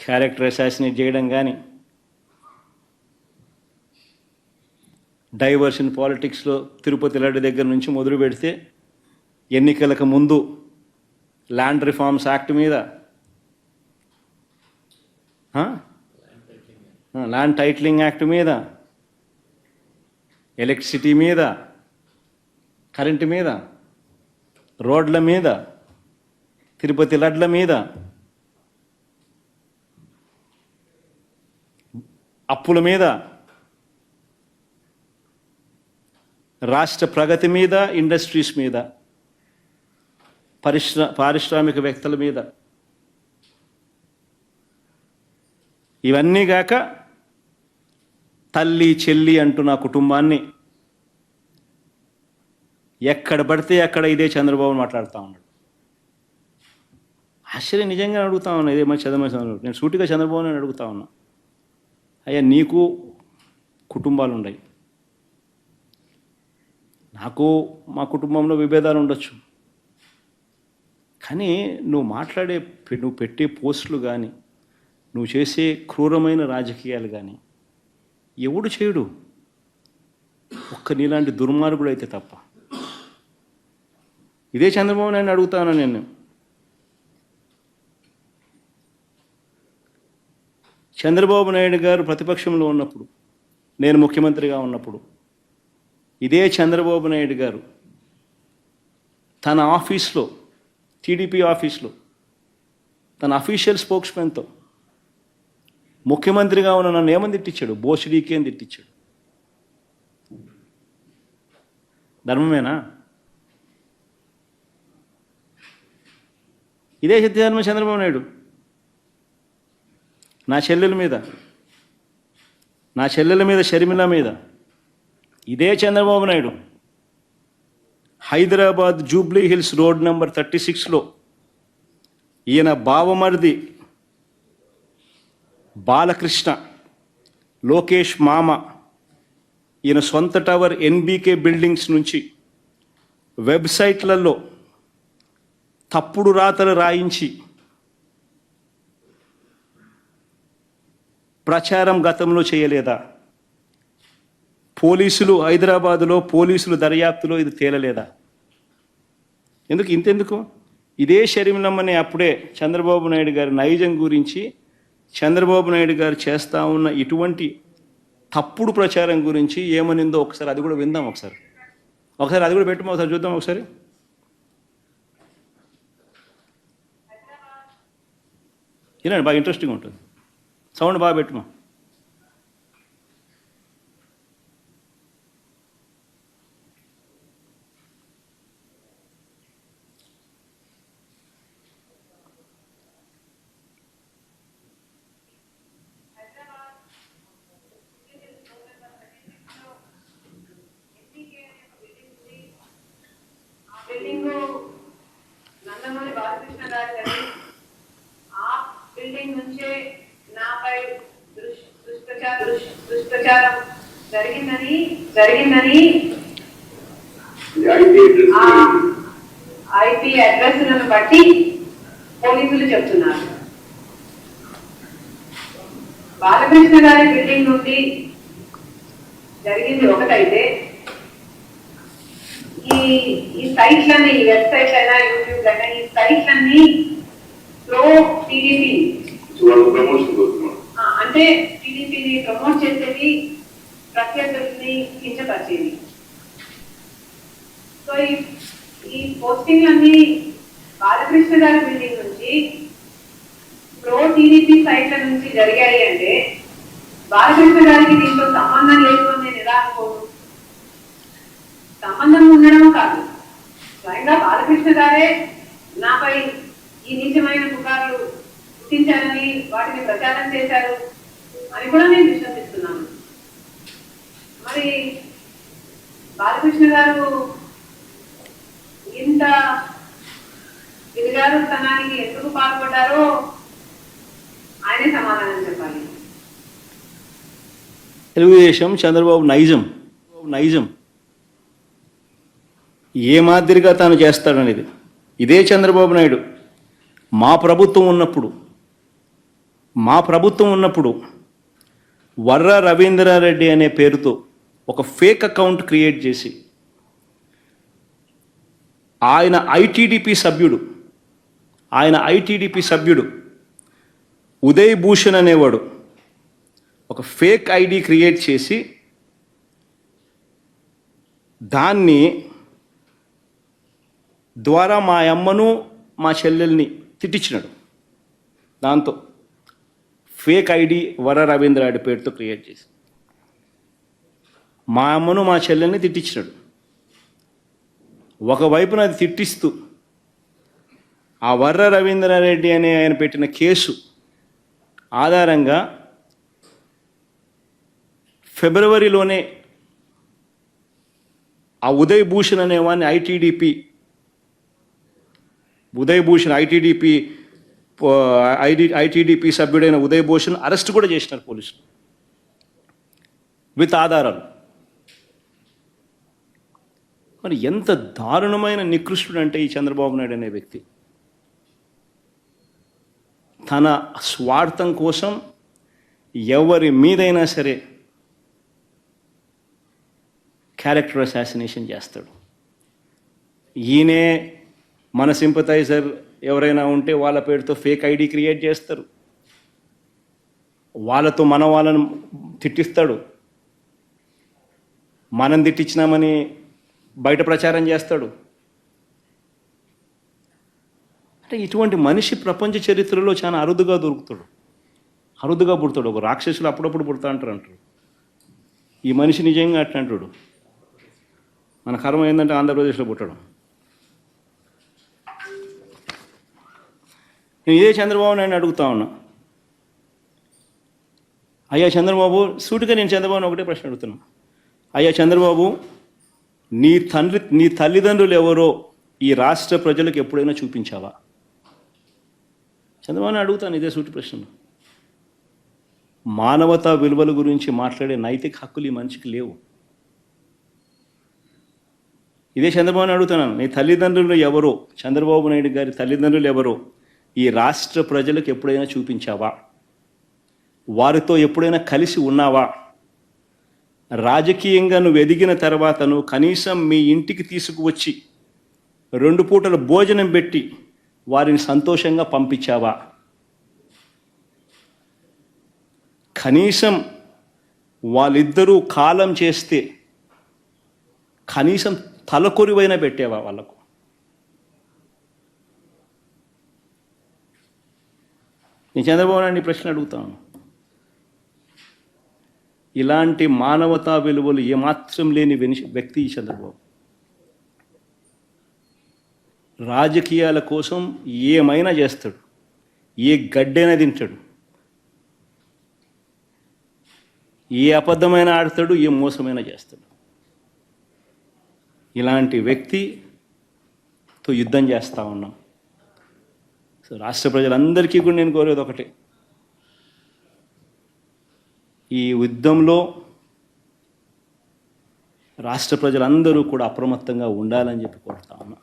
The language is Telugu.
క్యారెక్టర్ అసాసినేట్ చేయడం కానీ, డైవర్షన్ పాలిటిక్స్లో తిరుపతి లడ్డు దగ్గర నుంచి మొదలు పెడితే ఎన్నికలకు ముందు ల్యాండ్ రిఫార్మ్స్ యాక్ట్ మీద, ల్యాండ్ టైటిలింగ్ యాక్ట్ మీద, ఎలక్ట్రిసిటీ మీద, కరెంటు మీద, రోడ్ల మీద, తిరుపతి లడ్ల మీద, అప్పుల మీద, రాష్ట్ర ప్రగతి మీద, ఇండస్ట్రీస్ మీద, పారిశ్రామికవేత్తల మీద, ఇవన్నీ గాక తల్లి చెల్లి అంటూ నా కుటుంబాన్ని ఎక్కడ పడితే అక్కడ ఇదే చంద్రబాబు మాట్లాడుతూ ఉన్నాడు. ఆశ్చర్యం, నిజంగా అడుగుతా ఉన్నా. ఇదే మంచి చంద్రబాబు, నేను సూటిగా చంద్రబాబు నేను అడుగుతా ఉన్నా, అయ్యా నీకు కుటుంబాలు ఉన్నాయి, నాకు మా కుటుంబంలో విభేదాలు ఉండొచ్చు, కానీ నువ్వు పెట్టే పోస్టులు కానీ, నువ్వు చేసే క్రూరమైన రాజకీయాలు కానీ ఎవడు చేయడు, ఒక్క నీలాంటి దుర్మార్గుడు అయితే తప్ప. ఇదే చంద్రబాబు నాయుడు అడుగుతాను నేను. చంద్రబాబు నాయుడు గారు ప్రతిపక్షంలో ఉన్నప్పుడు, నేను ముఖ్యమంత్రిగా ఉన్నప్పుడు, ఇదే చంద్రబాబు నాయుడు గారు తన ఆఫీస్లో, టీడీపీ ఆఫీస్లో, తన అఫీషియల్ స్పోక్స్మెన్తో ముఖ్యమంత్రిగా ఉన్న నన్ను ఏమని తిట్టించాడు? బోసిడీకి అని తిట్టించాడు. ధర్మమేనా? ఇదే సత్యధర్మ చంద్రబాబు నాయుడు నా చెల్లెల మీద షర్మిల మీద, ఇదే చంద్రబాబు నాయుడు హైదరాబాద్ జూబ్లీ హిల్స్ రోడ్ నెంబర్ 36లో ఈయన బావమరిది బాలకృష్ణ, లోకేష్ మామ, ఈయన సొంత టవర్ ఎన్బీకే బిల్డింగ్స్ నుంచి వెబ్సైట్లలో తప్పుడు రాతలు రాయించి ప్రచారం గతంలో చేయలేదా? హైదరాబాదులో పోలీసులు దర్యాప్తులో ఇది తేలలేదా? ఇంతెందుకు ఇదే షర్మిలమ్మని అప్పుడే చంద్రబాబు నాయుడు గారి నైజం గురించి, చంద్రబాబు నాయుడు గారు చేస్తూ ఉన్న ఇటువంటి తప్పుడు ప్రచారం గురించి ఏమనిందో ఒకసారి అది కూడా విందాం. ఒకసారి అది కూడా పెట్టుమా, ఒకసారి చూద్దాం. ఒకసారి వినండి, బాగా ఇంట్రెస్టింగ్ ఉంటుంది. సౌండ్ బాగా పెట్టుమా. నందమూరి బాలకృష్ణ గారు ఆ బిల్డింగ్ నుంచే నాపై దుష్ప్రచారం జరిగిందని ఐపీ అడ్రస్లను బట్టి పోలీసులు చెప్తున్నారు. బాలకృష్ణ గారి బిల్డింగ్ నుండి జరిగింది ఒకటైతే, ఈ సైట్లన్నీ, ఈ వెబ్సైట్ అయినా యూట్యూబ్ అయినా, ఈ సైట్లన్నీ ప్రో టీడీపీ అంటే టీడీపీని ప్రమోట్ చేసేది, ప్రత్యర్థుల్ని కించపరిచేది. సో ఈ పోస్టింగ్లన్నీ బాలకృష్ణ గారి బిల్డింగ్ నుంచి ప్రో టీడీపీ సైట్ల నుంచి జరిగాయి అంటే బాలకృష్ణ గారికి దీంతో సంబంధం లేదు అని నేను ఎలా అనుకోను. సంబంధం ఉండడం కాదు, స్వయంగా బాలకృష్ణ గారే నాపై ఈ నీచమైన పుకార్లు పుట్టించారని, వాటిని ప్రచారం చేశారు అని కూడా నేను విశ్వసిస్తున్నాను. మరి బాలకృష్ణ గారు ఇంత దిగజారుతనానికి ఎందుకు పాల్పడ్డారో ఆయనే సమాధానం చెప్పాలి. తెలుగుదేశం చంద్రబాబు నైజం ఏ మాదిరిగా తాను చేస్తాడనేది ఇదే చంద్రబాబు నాయుడు మా ప్రభుత్వం ఉన్నప్పుడు మా ప్రభుత్వం ఉన్నప్పుడు వర్ర రవీంద్రారెడ్డి అనే పేరుతో ఒక ఫేక్ అకౌంట్ క్రియేట్ చేసి ఆయన ఐటీడీపీ సభ్యుడు ఉదయ్ భూషణ్ అనేవాడు ఒక ఫేక్ ఐడి క్రియేట్ చేసి దాన్ని ద్వారా మా అమ్మను మా చెల్లెల్ని తిట్టించినాడు. దాంతో ఫేక్ ఐడి వర రవీంద్రారెడ్డి పేరుతో క్రియేట్ చేసి మా అమ్మను మా చెల్లెల్ని తిట్టించినాడు. ఒకవైపున అది తిట్టిస్తూ ఆ వర్ర రవీంద్రారెడ్డి అనే ఆయన పెట్టిన కేసు ఆధారంగా ఫిబ్రవరిలోనే ఆ ఉదయ్ భూషణ్ అనేవాడిని ఐటీడీపీ సభ్యుడైన ఉదయ్ భూషణ్ అరెస్ట్ కూడా చేసినారు పోలీసులు విత్ ఆధారాలు. మరి ఎంత దారుణమైన నికృష్టుడు అంటే ఈ చంద్రబాబు నాయుడు అనే వ్యక్తి తన స్వార్థం కోసం ఎవరి మీదైనా సరే క్యారెక్టర్ అసాసినేషన్ చేస్తాడు. ఈయనే మన సింపథైజర్ ఎవరైనా ఉంటే వాళ్ళ పేరుతో ఫేక్ ఐడి క్రియేట్ చేస్తారు, వాళ్ళతో వాళ్ళను తిట్టిస్తాడు, మనం తిట్టించినామని బయట ప్రచారం చేస్తాడు. అంటే ఇటువంటి మనిషి ప్రపంచ చరిత్రలో చాలా అరుదుగా పుడతాడు. ఒక రాక్షసులు అప్పుడప్పుడు పుడతా అంటారు. ఈ మనిషి నిజంగా అట్లా అంటాడు. మన కర్మ ఏంటంటే ఆంధ్రప్రదేశ్లో పుట్టడం. నేను ఇదే చంద్రబాబు నాయుడు అడుగుతా ఉన్నా, అయ్యా చంద్రబాబు, సూటిగా నేను చంద్రబాబుని ఒకటే ప్రశ్న అడుగుతున్నా. అయ్యా చంద్రబాబు, నీ తల్లిదండ్రులు ఎవరో ఈ రాష్ట్ర ప్రజలకు ఎప్పుడైనా చూపించావా? చంద్రబాబుని అడుగుతాను ఇదే సూటి ప్రశ్నలు. మానవతా విలువల గురించి మాట్లాడే నైతిక హక్కులు ఈ మనిషికి లేవు. ఇదే చంద్రబాబుని అడుగుతున్నాను, నీ తల్లిదండ్రులు ఎవరో, చంద్రబాబు నాయుడు గారి తల్లిదండ్రులు ఎవరో ఈ రాష్ట్ర ప్రజలకు ఎప్పుడైనా చూపించావా? వారితో ఎప్పుడైనా కలిసి ఉన్నావా? రాజకీయంగా నువ్వు ఎదిగిన తర్వాత నువ్వు కనీసం మీ ఇంటికి తీసుకువచ్చి 2 పూటల భోజనం పెట్టి వారిని సంతోషంగా పంపించావా? కనీసం వాళ్ళిద్దరూ కాలం చేస్తే కనీసం తలకొరివైనా పెట్టేవా వాళ్ళకు? నేను చంద్రబాబు నాయుడు ప్రశ్న అడుగుతాను. ఇలాంటి మానవతా విలువలు ఏమాత్రం లేని వ్యక్తి ఈ చంద్రబాబు. రాజకీయాల కోసం ఏమైనా చేస్తాడు, ఏ గడ్డైనా తింటాడు, ఏ అబద్ధమైన ఆడతాడు, ఏ మోసమైనా చేస్తాడు. ఇలాంటి వ్యక్తితో యుద్ధం చేస్తూ ఉన్నాం. సో రాష్ట్ర ప్రజలందరికీ కూడా నేను కోరేది ఒకటే, ఈ యుద్ధంలో రాష్ట్ర ప్రజలందరూ కూడా అప్రమత్తంగా ఉండాలని చెప్పి కోరుతా ఉన్నా.